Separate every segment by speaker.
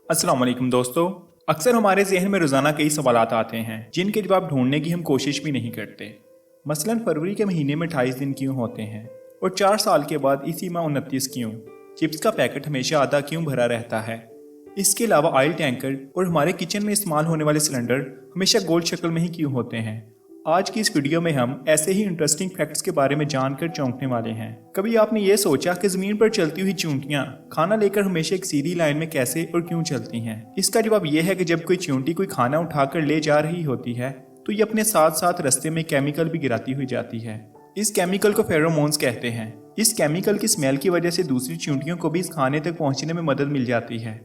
Speaker 1: अस्सलाम वालेकुम दोस्तों। अक्सर हमारे जहन में रोज़ाना कई सवालात आते हैं जिनके जवाब ढूंढने की हम कोशिश भी नहीं करते। मसलन फरवरी के महीने में 28 दिन क्यों होते हैं और 4 साल के बाद इसी माह 29 क्यों? चिप्स का पैकेट हमेशा आधा क्यों भरा रहता है? इसके अलावा ऑयल टैंकर और हमारे किचन में इस्तेमाल होने वाले सिलेंडर हमेशा गोल शक्ल में ही क्यों होते हैं? आज की इस वीडियो में हम ऐसे ही इंटरेस्टिंग फैक्ट्स के बारे में जानकर चौंकने वाले हैं। कभी आपने ये सोचा कि जमीन पर चलती हुई चींटियां खाना लेकर हमेशा एक सीधी लाइन में कैसे और क्यों चलती हैं? इसका जवाब यह है कि जब कोई चींटी कोई खाना उठाकर ले जा रही होती है तो ये अपने साथ साथ रास्ते में केमिकल भी गिराती हुई जाती है। इस केमिकल को फेरोमोन्स कहते हैं। इस केमिकल की स्मेल की वजह से दूसरी चींटियों को भी इस खाने तक पहुंचने में मदद मिल जाती है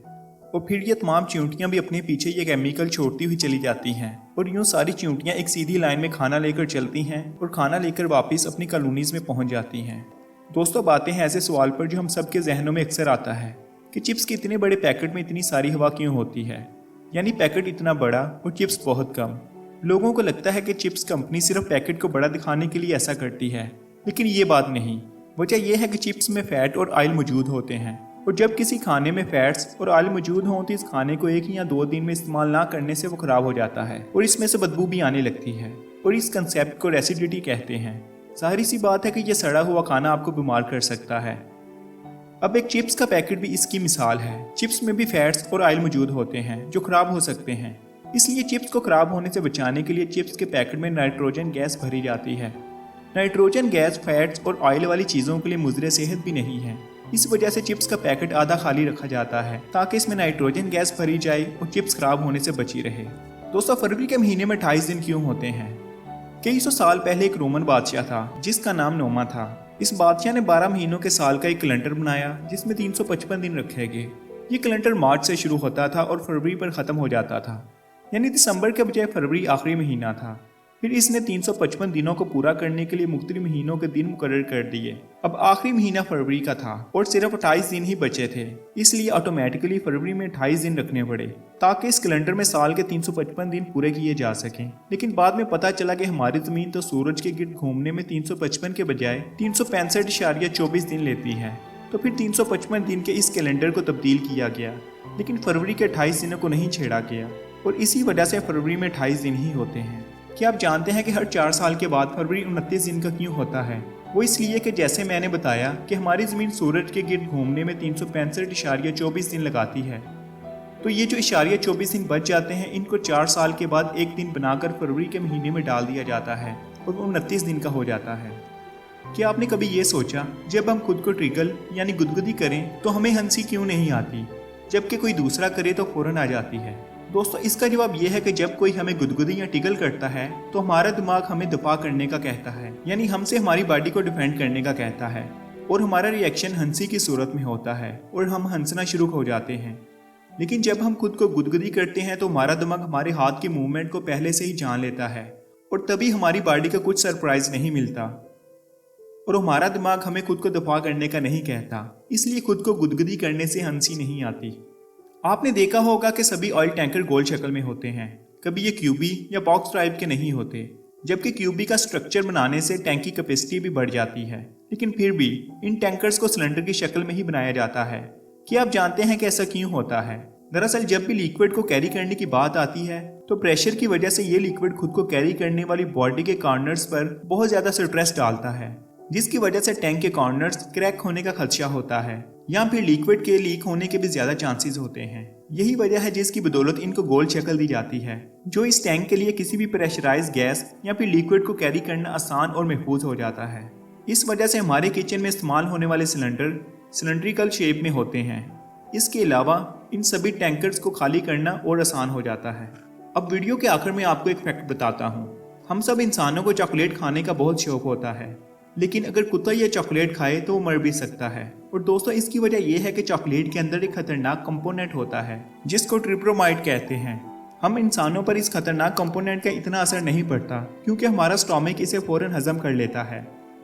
Speaker 1: और फिर ये तमाम चींटियां भी अपने पीछे ये केमिकल छोड़ती हुई चली जाती हैं और यूं सारी चींटियां एक सीधी लाइन में खाना लेकर चलती हैं और खाना लेकर वापस अपनी कॉलोनीज में पहुंच जाती हैं। दोस्तों, बातें हैं ऐसे सवाल पर जो हम सबके जहनों में अक्सर आता है कि चिप्स के इतने बड़े पैकेट में इतनी सारी हवा क्यों होती है, यानी पैकेट इतना बड़ा और चिप्स बहुत कम। लोगों को लगता है कि चिप्स कंपनी सिर्फ पैकेट को बड़ा दिखाने के लिए ऐसा करती है, लेकिन ये बात नहीं। वजह यह है कि चिप्स में फैट और ऑयल मौजूद होते हैं और जब किसी खाने में फैट्स और ऑयल मौजूद हों तो इस खाने को 1 या 2 दिन में इस्तेमाल ना करने से वो खराब हो जाता है और इसमें से बदबू भी आने लगती है और इस कंसेप्ट को रेसिडिटी कहते हैं। जाहिर सी बात है कि यह सड़ा हुआ खाना आपको बीमार कर सकता है। अब एक चिप्स का पैकेट भी इसकी मिसाल है। चिप्स में भी फैट्स और ऑयल मौजूद होते हैं जो खराब हो सकते हैं, इसलिए चिप्स को खराब होने से बचाने के लिए चिप्स के पैकेट में नाइट्रोजन गैस भरी जाती है। नाइट्रोजन गैस फैट्स और ऑयल वाली चीज़ों के लिए मुज़र सेहत भी नहीं है। इस वजह से चिप्स का पैकेट आधा खाली रखा जाता है ताकि इसमें नाइट्रोजन गैस भरी जाए और चिप्स खराब होने से बची रहे। दोस्तों, फरवरी के महीने में 28 दिन क्यों होते हैं? कई सौ साल पहले एक रोमन बादशाह था जिसका नाम नोमा था। इस बादशाह ने 12 महीनों के साल का एक कैलेंडर बनाया जिसमें 355 दिन रखे गए। ये कैलेंडर मार्च से शुरू होता था और फरवरी पर ख़त्म हो जाता था, यानी दिसंबर के बजाय फरवरी आखिरी महीना था। फिर इसने 355 दिनों को पूरा करने के लिए मुख्तलिफ महीनों के दिन मुकर्रर कर दिए। अब आखिरी महीना फरवरी का था और सिर्फ 28 दिन ही बचे थे, इसलिए ऑटोमेटिकली फरवरी में 28 दिन रखने पड़े ताकि इस कैलेंडर में साल के 355 दिन पूरे किए जा सकें। लेकिन बाद में पता चला कि हमारी ज़मीन तो सूरज के गिर्द घूमने में 355 के बजाय 365.24 दिन लेती है। तो फिर 355 दिन के इस कैलेंडर को तब्दील किया गया, लेकिन फरवरी के 28 दिनों को नहीं छेड़ा गया और इसी वजह से फरवरी में 28 दिन ही होते हैं। क्या आप जानते हैं कि हर 4 साल के बाद फरवरी 29 दिन का क्यों होता है? वो इसलिए कि जैसे मैंने बताया कि हमारी ज़मीन सूरज के गिर्द घूमने में 365.24 दिन लगाती है, तो ये जो 24 दिन बच जाते हैं इनको 4 साल के बाद एक दिन बनाकर फरवरी के महीने में डाल दिया जाता है और वो 29 दिन का हो जाता है। क्या आपने कभी ये सोचा, जब हम खुद को ट्रिगल यानी गुदगुदी करें तो हमें हंसी क्यों नहीं आती, जबकि कोई दूसरा करे तो फ़ौरन आ जाती है? दोस्तों, इसका जवाब यह है कि जब कोई हमें गुदगुदी या टिगल करता है तो हमारा दिमाग हमें दफा करने का कहता है, यानी हमसे हमारी बॉडी को डिफेंड करने का कहता है और हमारा रिएक्शन हंसी की सूरत में होता है और हम हंसना शुरू हो जाते हैं। लेकिन जब हम खुद को गुदगुदी करते हैं तो हमारा दिमाग हमारे हाथ की मूवमेंट को पहले से ही जान लेता है और तभी हमारी बॉडी का कुछ सरप्राइज नहीं मिलता और हमारा दिमाग हमें खुद को दफा करने का नहीं कहता, इसलिए खुद को गुदगुदी करने से हंसी नहीं आती। आपने देखा होगा कि सभी ऑयल टैंकर गोल शक्ल में होते हैं, कभी ये क्यूबी या बॉक्स टाइप के नहीं होते, जबकि क्यूबी का स्ट्रक्चर बनाने से टैंक की कैपेसिटी भी बढ़ जाती है। लेकिन फिर भी इन टैंकर्स को सिलेंडर की शक्ल में ही बनाया जाता है। क्या आप जानते हैं कि ऐसा क्यों होता है? दरअसल जब भी लिक्विड को कैरी करने की बात आती है तो प्रेशर की वजह से ये लिक्विड खुद को कैरी करने वाली बॉडी के कॉर्नर्स पर बहुत ज्यादा स्ट्रेस डालता है, जिसकी वजह से टैंक के कॉर्नर्स क्रैक होने का खदशा होता है या फिर लिक्विड के लीक होने के भी ज्यादा चांसेस होते हैं। यही वजह है जिसकी बदौलत इनको गोल शक्ल दी जाती है, जो इस टैंक के लिए किसी भी प्रेशराइज्ड गैस या फिर लिक्विड को कैरी करना आसान और महफूज हो जाता है। इस वजह से हमारे किचन में इस्तेमाल होने वाले सिलेंडर सिलेंड्रिकल शेप में होते हैं। इसके अलावा इन सभी टैंकर्स को खाली करना और आसान हो जाता है। अब वीडियो के आखिर में आपको एक फैक्ट बताता हूँ। हम सब इंसानों को चॉकलेट खाने का बहुत शौक होता है, लेकिन अगर कुत्ता यह चॉकलेट खाए तो वो मर भी सकता है। और दोस्तों, इसकी वजह यह है कि चॉकलेट के अंदर एक खतरनाक कंपोनेंट होता है जिसको ट्रिप्रोमाइड कहते हैं। हम इंसानों पर इस खतरनाक कंपोनेंट का इतना असर नहीं पड़ता क्योंकि हमारा स्टोमिक इसे फौरन हजम कर लेता है,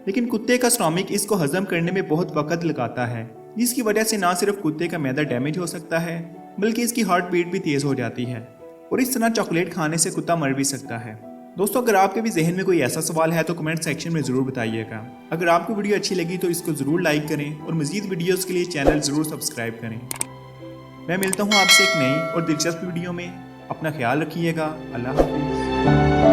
Speaker 1: लेकिन कुत्ते का स्टोमिक इसको हजम करने में बहुत वक्त लगाता है, जिसकी वजह से ना सिर्फ कुत्ते का मैदा डैमेज हो सकता है बल्कि इसकी हार्ट बीट भी तेज हो जाती है और इस तरह चॉकलेट खाने से कुत्ता मर भी सकता है। दोस्तों, अगर आपके भी जहन में कोई ऐसा सवाल है तो कमेंट सेक्शन में ज़रूर बताइएगा। अगर आपको वीडियो अच्छी लगी तो इसको ज़रूर लाइक करें और मज़ीद वीडियोज़ के लिए चैनल ज़रूर सब्सक्राइब करें। मैं मिलता हूँ आपसे एक नई और दिलचस्प वीडियो में। अपना ख्याल रखिएगा। अल्लाह हाफिज़।